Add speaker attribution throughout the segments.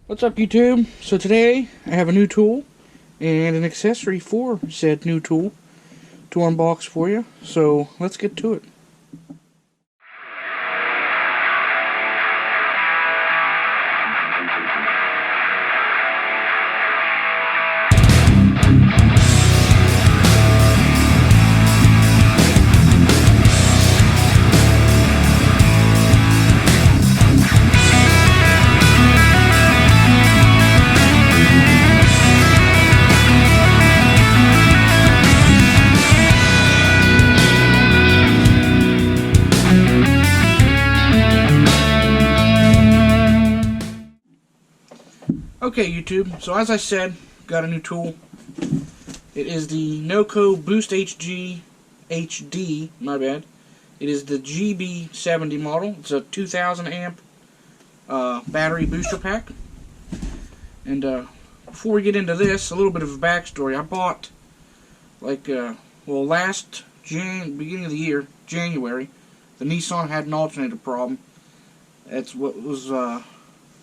Speaker 1: What's up, YouTube? So today I have a new tool and an accessory for said new tool to unbox for you. So let's get to it. Okay, YouTube, so as I said, got a new tool. It is the NOCO Boost HD, my bad. It is the GB70 model. It's a 2000 amp battery booster pack. And before we get into this, a little bit of a backstory. I bought, last beginning of the year, January, the Nissan had an alternator problem. That's what was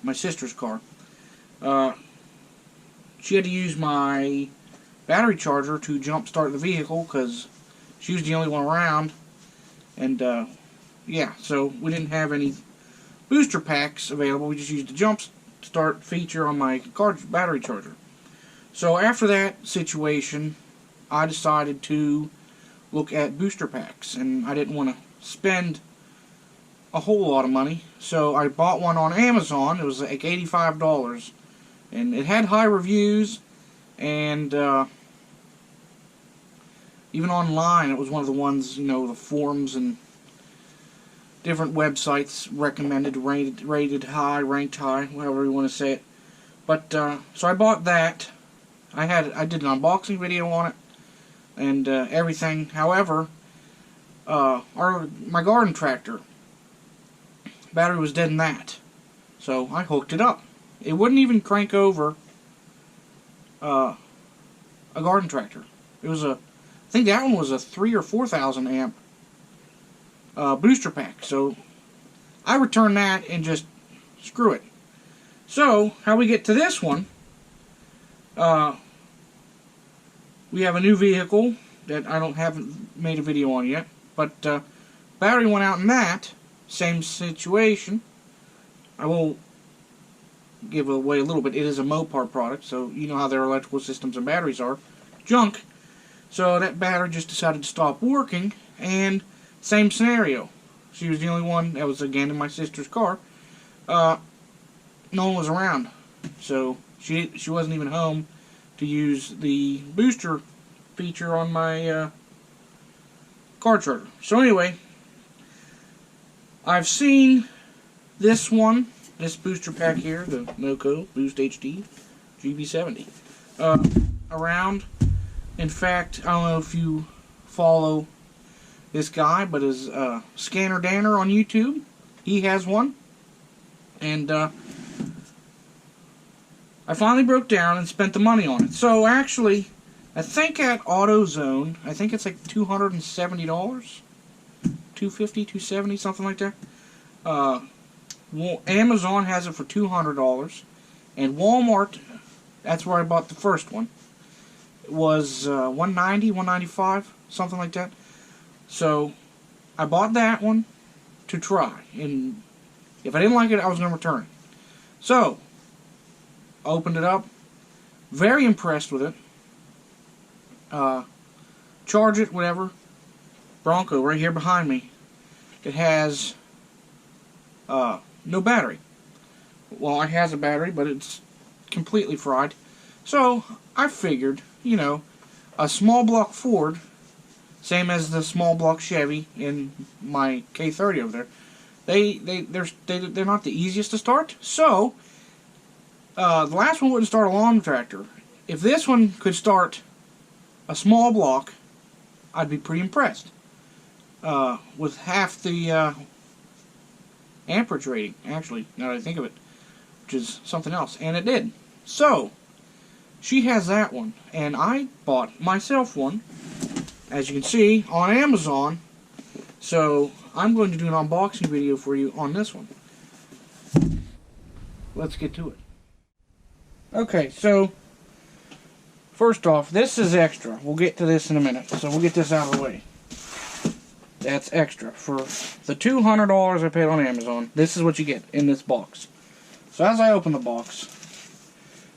Speaker 1: my sister's car. She had to use my battery charger to jump start the vehicle because she was the only one around, and yeah, so we didn't have any booster packs available. We just used the jump start feature on my car's battery charger. So after that situation, I decided to look at booster packs, and I didn't want to spend a whole lot of money, so I bought one on Amazon. It was like $85. And it had high reviews, and even online it was one of the ones, you know, the forums and different websites recommended, rated high, ranked high, however you want to say it. But so I bought that. I did an unboxing video on it and everything. However, my garden tractor battery was dead in that, so I hooked it up. It wouldn't even crank over a garden tractor. It was I think that one was a 3,000 or 4,000 amp booster pack. So I returned that and just screw it. So how we get to this one? We have a new vehicle that I haven't made a video on yet, but battery went out in that same situation. I will give away a little bit. It is a Mopar product, so you know how their electrical systems and batteries are junk. So that battery just decided to stop working, and same scenario. She was the only one that was, again, in my sister's car. No one was around, so she wasn't even home to use the booster feature on my car charger. So anyway, I've seen this one, this booster pack here, the NOCO Boost HD GB70, around. In fact, I don't know if you follow this guy, but his Scanner Danner on YouTube, he has one. And I finally broke down and spent the money on it. So actually, I think at AutoZone, I think it's like $270, $250, $270, something like that. Amazon has it for $200, and Walmart, that's where I bought the first one, it was $190, $195, something like that. So I bought that one to try, and if I didn't like it, I was going to return it. So I opened it up, very impressed with it. Charge it, whatever. Bronco right here behind me. It has no battery. Well, it has a battery, but it's completely fried. So I figured, you know, a small block Ford, same as the small block Chevy in my K30 over there, they're not the easiest to start. So the last one wouldn't start a lawn tractor. If this one could start a small block, I'd be pretty impressed. With half the amperage rating, actually, now that I think of it, which is something else, and it did. So she has that one, and I bought myself one, as you can see, on Amazon. So I'm going to do an unboxing video for you on this one. Let's get to it. Okay, so first off, this is extra. We'll get to this in a minute, so we'll get this out of the way. That's extra. For the $200 I paid on Amazon, this is what you get in this box. So as I open the box,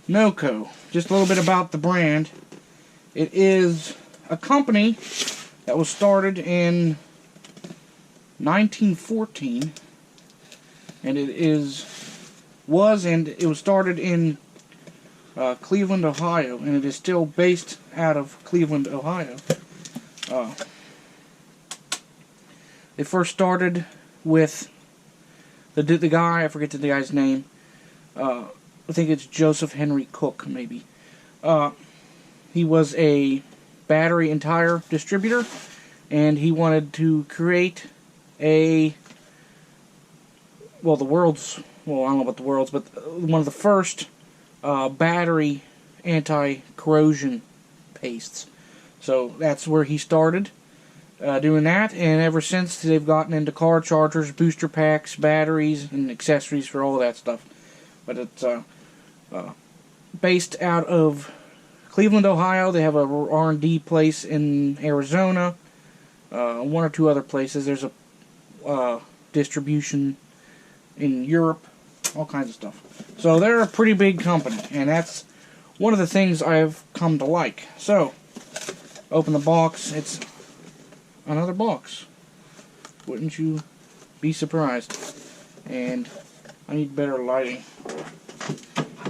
Speaker 1: NOCO, just a little bit about the brand. It is a company that was started in 1914, and it was started in Cleveland, Ohio, and it is still based out of Cleveland, Ohio. They first started with the guy, I forget the guy's name. I think it's Joseph Henry Cook, maybe. He was a battery and tire distributor, and he wanted to create one of the first battery anti-corrosion pastes. So that's where he started doing that, and ever since they've gotten into car chargers, booster packs, batteries, and accessories for all of that stuff. But it's based out of Cleveland, Ohio. They have a R&D place in Arizona, one or two other places. There's a distribution in Europe, all kinds of stuff. So they're a pretty big company, and that's one of the things I've come to like. So, open the box. It's another box. Wouldn't you be surprised? And I need better lighting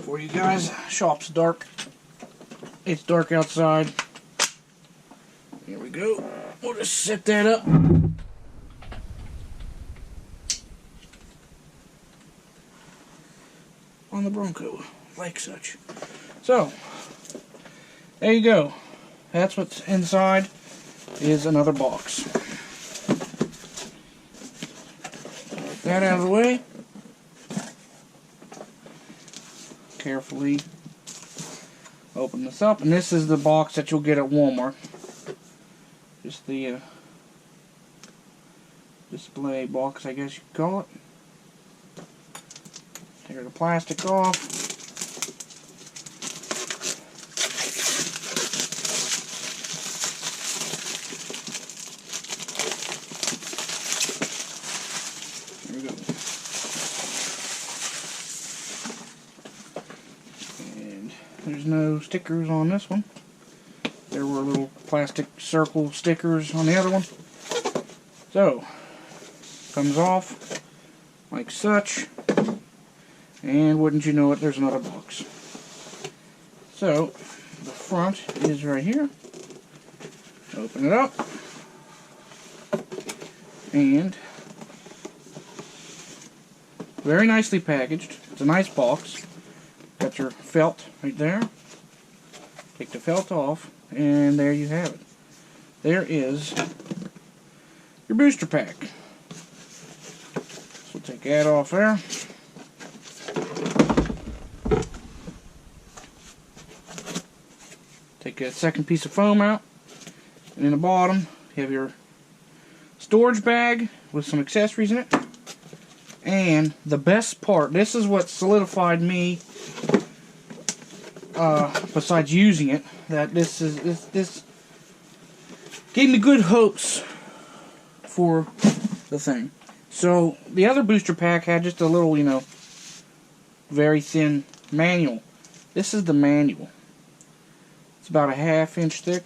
Speaker 1: for you guys. Shop's dark. It's dark outside. Here we go. We'll just set that up. On the Bronco, like such. So, there you go. That's what's inside, is another box. Get that out of the way. Carefully open this up, and this is the box that you'll get at Walmart. Just the display box, I guess you could call it. Tear the plastic off. There we go. And there's no stickers on this one. There were little plastic circle stickers on the other one. So, comes off like such. And wouldn't you know it, there's another box. So, the front is right here. Open it up. And very nicely packaged. It's a nice box. Got your felt right there. Take the felt off, and there you have it. There is your booster pack. So take that off there. Take a second piece of foam out, and in the bottom you have your storage bag with some accessories in it. And the best part, this is what solidified me, besides using it, that this gave me good hopes for the thing. So the other booster pack had just a little, very thin manual. This is the manual. It's about a ½ inch thick.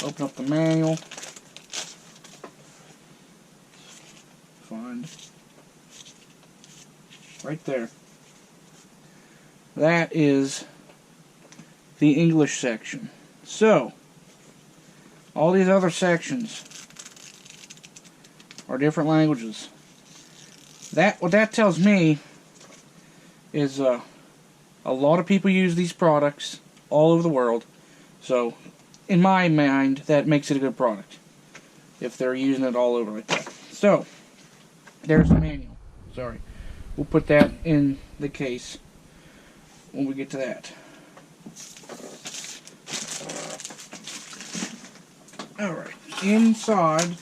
Speaker 1: Open up the manual. Find right there. That is the English section. So, all these other sections are different languages. What that tells me is a lot of people use these products all over the world. So, in my mind, that makes it a good product if they're using it all over like that. So, there's the manual. Sorry. We'll put that in the case when we get to that. Alright, inside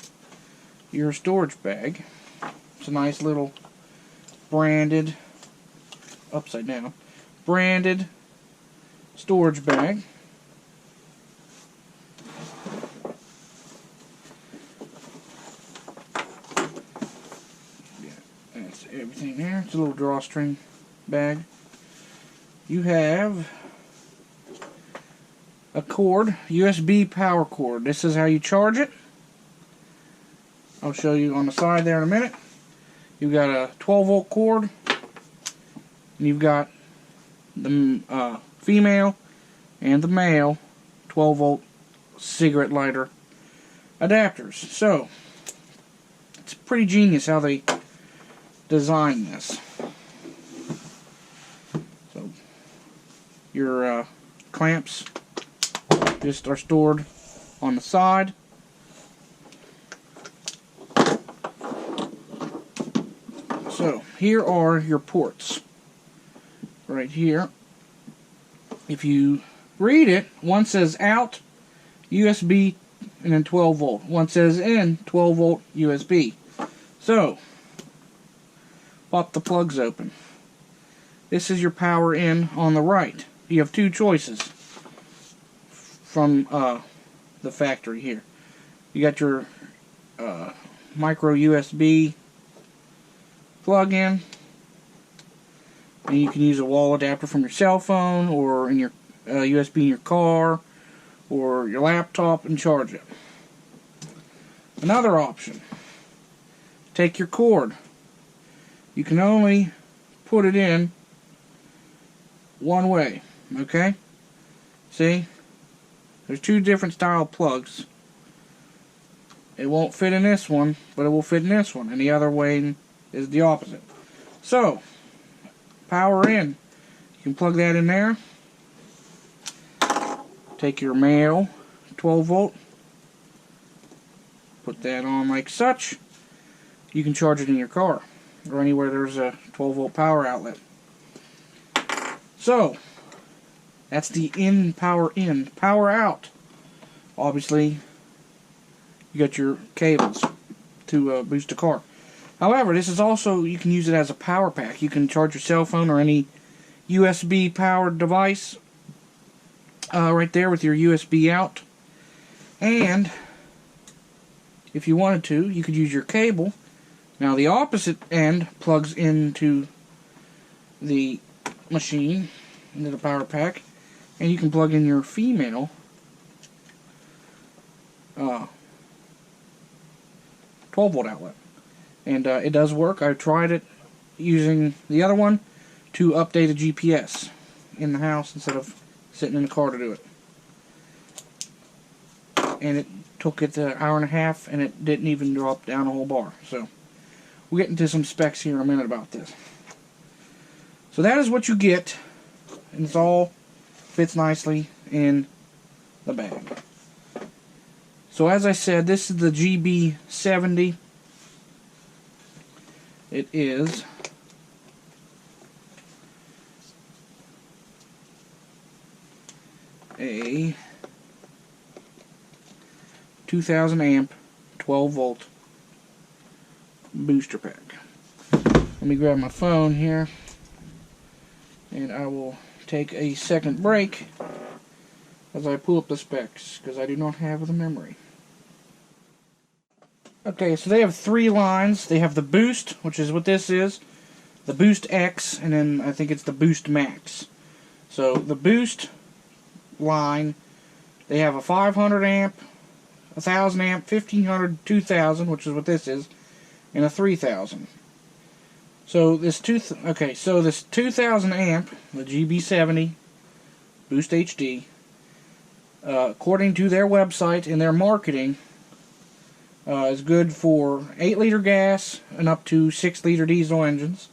Speaker 1: your storage bag, It's a nice little branded, upside down, branded storage bag. Yeah, that's everything there. It's a little drawstring bag. You have a cord, USB power cord. This is how you charge it. I'll show you on the side there in a minute. You've got a 12-volt cord, and you've got the female and the male 12-volt cigarette lighter adapters. So, it's pretty genius how they designed this. So, your clamps just are stored on the side. So, here are your ports. Right here. If you read it, one says out, USB, and then 12 volt. One says in, 12 volt, USB. So, pop the plugs open. This is your power in on the right. You have two choices from the factory here. You got your micro USB plug-in, and you can use a wall adapter from your cell phone or in your USB in your car or your laptop and charge it. Another option, take your cord. You can only put it in one way, okay? See? There's two different style plugs. It won't fit in this one, but it will fit in this one, and the other way is the opposite. So, power in. You can plug that in there. Take your male 12 volt. Put that on like such. You can charge it in your car or anywhere there's a 12 volt power outlet. So, that's the in. Power out. Obviously, you got your cables to boost the car. However, this is also, you can use it as a power pack. You can charge your cell phone or any USB powered device right there with your USB out. And if you wanted to, you could use your cable. Now the opposite end plugs into the machine, into the power pack, and you can plug in your female 12 volt outlet. And it does work. I tried it using the other one to update a GPS in the house instead of sitting in the car to do it. And it took it an hour and a half, and it didn't even drop down a whole bar. So we'll get into some specs here in a minute about this. So that is what you get, and it's all fits nicely in the bag. So as I said, this is the GB70. It is a 2000 amp 12 volt booster pack. Let me grab my phone here, and I will take a second break as I pull up the specs, because I do not have the memory. Okay, so they have three lines. They have the Boost, which is what this is, the Boost X, and then I think it's the Boost Max. So the Boost line, they have a 500 amp, 1000 amp, 1500, 2000, which is what this is, and a 3000. So this this 2000 amp, the GB70 Boost HD, according to their website and their marketing, is good for 8-liter gas and up to 6-liter diesel engines.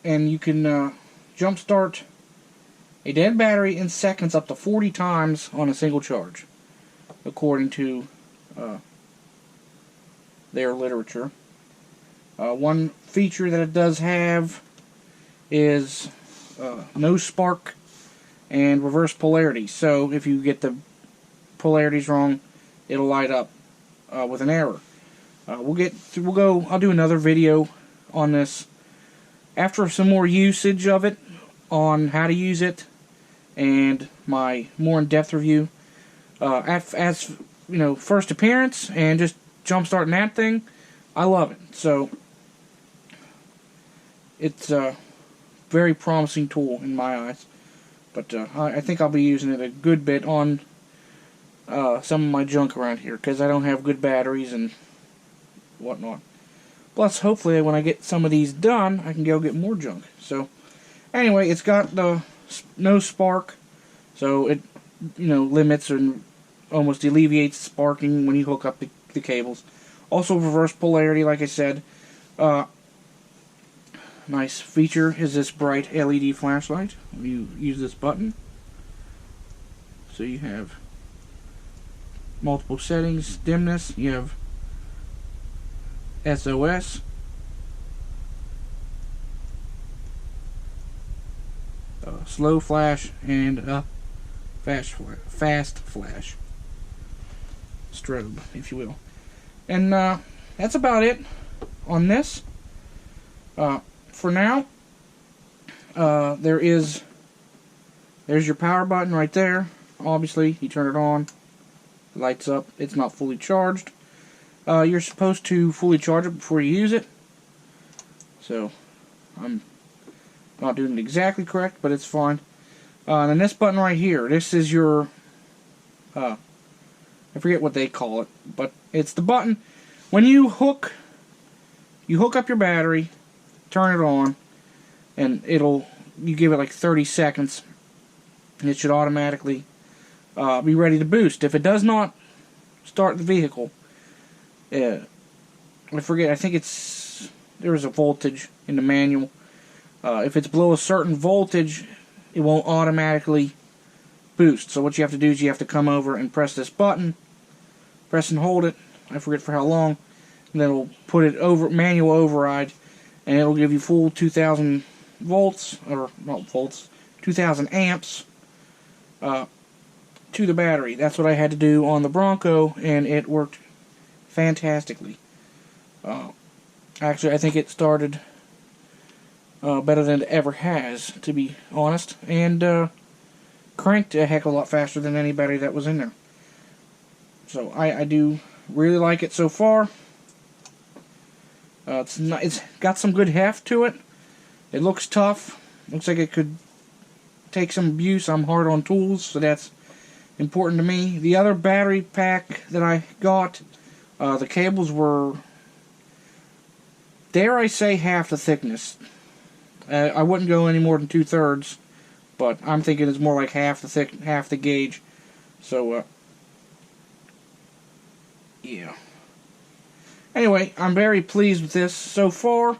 Speaker 1: And you can jump start a dead battery in seconds up to 40 times on a single charge, according to their literature. One feature that it does have is no spark and reverse polarity. So if you get the polarities wrong, it'll light up with an error. I'll do another video on this after some more usage of it, on how to use it, and my more in-depth review. As you know, first appearance and just jump-starting that thing, I love it. So it's a very promising tool in my eyes. But I think I'll be using it a good bit on some of my junk around here, because I don't have good batteries and whatnot. Plus, hopefully, when I get some of these done, I can go get more junk. So, anyway, it's got no spark, so it limits and almost alleviates sparking when you hook up the cables. Also, reverse polarity, like I said. Nice feature is this bright LED flashlight. You use this button, so you have multiple settings, dimness. You have SOS, slow flash, and fast flash, strobe, if you will. And that's about it on this. For now, there's your power button right there. Obviously, you turn it on, it lights up. It's not fully charged. You're supposed to fully charge it before you use it. So, I'm not doing it exactly correct, but it's fine. And then this button right here, this is your, I forget what they call it, but it's the button. When you hook up your battery, turn it on, and you give it like 30 seconds, and it should automatically be ready to boost. If it does not start the vehicle, I forget, I think there's a voltage in the manual. If it's below a certain voltage, it won't automatically boost. So what you have to do is you have to come over and press this button, press and hold it, I forget for how long, and then it'll put it over manual override, and it'll give you full 2,000 volts, or not volts, 2,000 amps to the battery. That's what I had to do on the Bronco, and it worked fantastically. Actually, I think it started better than it ever has, to be honest, and cranked a heck of a lot faster than any battery that was in there. So I do really like it so far. It's got some good heft to it. It looks tough. Looks like it could take some abuse. I'm hard on tools, so that's important to me. The other battery pack that I got, the cables were, dare I say, half the thickness. I wouldn't go any more than 2/3, but I'm thinking it's more like half the gauge. So, yeah. Anyway, I'm very pleased with this so far.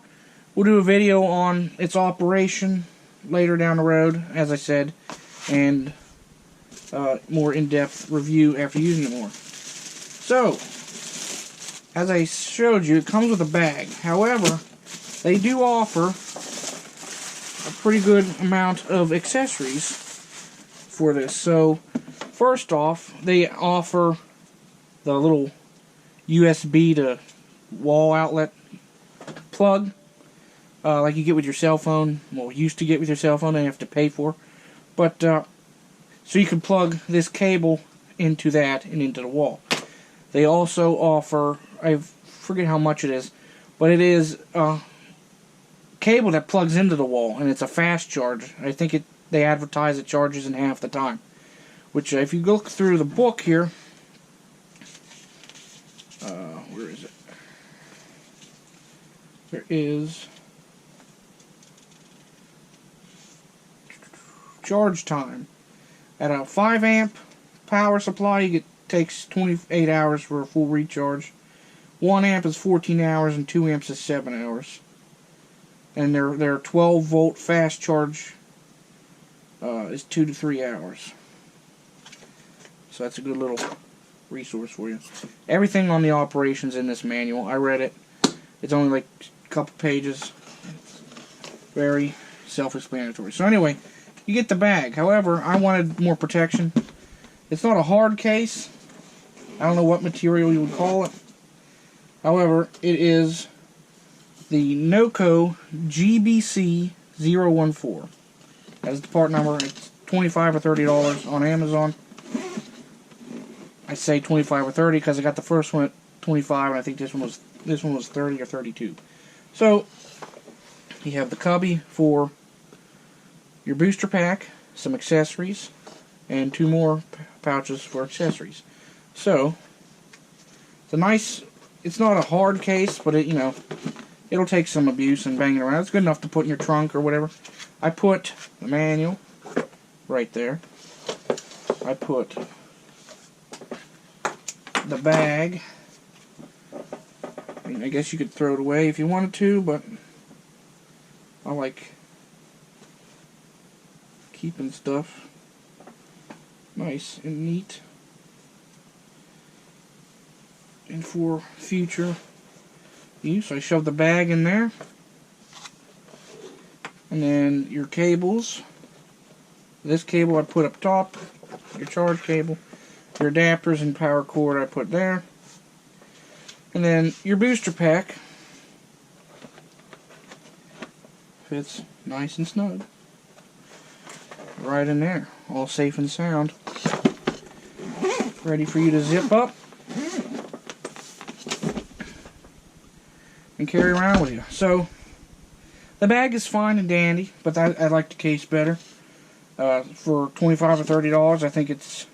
Speaker 1: We'll do a video on its operation later down the road, as I said, and more in-depth review after using it more. So, as I showed you, it comes with a bag. However, they do offer a pretty good amount of accessories for this. So, first off, they offer the little USB to wall outlet plug, like you get with your cell phone. Well, used to get with your cell phone, and you have to pay for. But so you can plug this cable into that and into the wall. They also offer, I forget how much it is, but it is a cable that plugs into the wall, and it's a fast charge. I think they advertise it charges in half the time. Which, if you look through the book here, where is it? There is charge time. At a 5 amp power supply, it takes 28 hours for a full recharge. 1 amp is 14 hours, and 2 amps is 7 hours. And their 12 volt fast charge is 2 to 3 hours. So that's a good little resource for you. Everything on the operations in this manual, I read it. It's only like a couple pages. Very self-explanatory. So anyway, you get the bag. However, I wanted more protection. It's not a hard case. I don't know what material you would call it. However, it is the NOCO GBC014. That's the part number. It's $25 or $30 on Amazon. I say 25 or 30 because I got the first one at 25, and I think this one was 30 or 32. So you have the cubby for your booster pack, some accessories, and 2 more pouches for accessories. So it's a nice. It's not a hard case, but it, it'll take some abuse and banging around. It's good enough to put in your trunk or whatever. I put the manual right there. I put the bag. I mean, I guess you could throw it away if you wanted to, but I like keeping stuff nice and neat and for future use. I shove the bag in there, and then your cables. This cable I put up top, your charge cable, your adapters and power cord I put there, and then your booster pack fits nice and snug right in there, all safe and sound, ready for you to zip up and carry around with you. So the bag is fine and dandy, but I like the case better. For $25 or $30, I think it's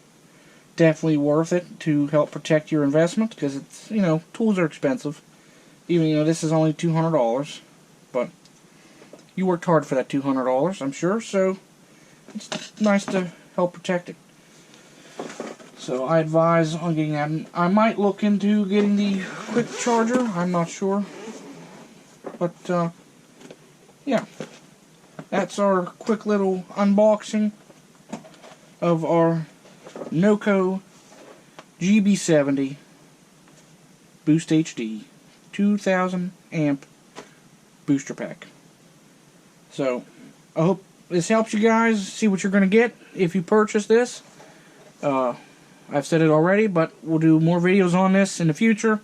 Speaker 1: definitely worth it to help protect your investment, because it's, tools are expensive. Even, this is only $200, but you worked hard for that $200, I'm sure, so it's nice to help protect it. So I advise on getting that. I might look into getting the quick charger, I'm not sure. But, yeah. That's our quick little unboxing of our NOCO GB70 Boost HD 2000 amp booster pack. So I hope this helps you guys see what you're going to get if you purchase this. I've said it already, but we'll do more videos on this in the future.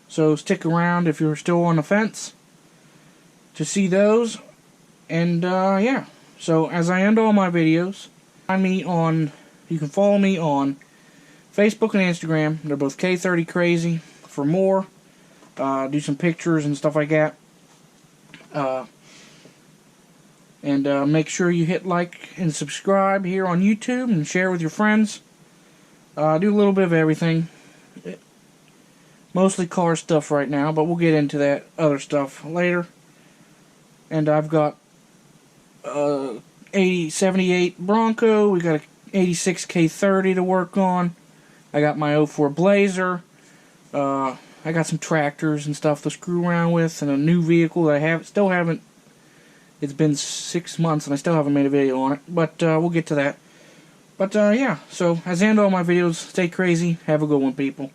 Speaker 1: So stick around if you're still on the fence to see those. And yeah, so as I end all my videos, you can follow me on Facebook and Instagram. They're both K30Crazy for more. Do some pictures and stuff like that. And make sure you hit like and subscribe here on YouTube and share with your friends. Do a little bit of everything. Mostly car stuff right now, but we'll get into that other stuff later. And I've got 78 Bronco. We got a 86 K30 to work on. I got my 04 Blazer. I got some tractors and stuff to screw around with, and a new vehicle that I still haven't. It's been 6 months and I still haven't made a video on it, but we'll get to that. But yeah, so as I end all my videos, stay crazy. Have a good one, people.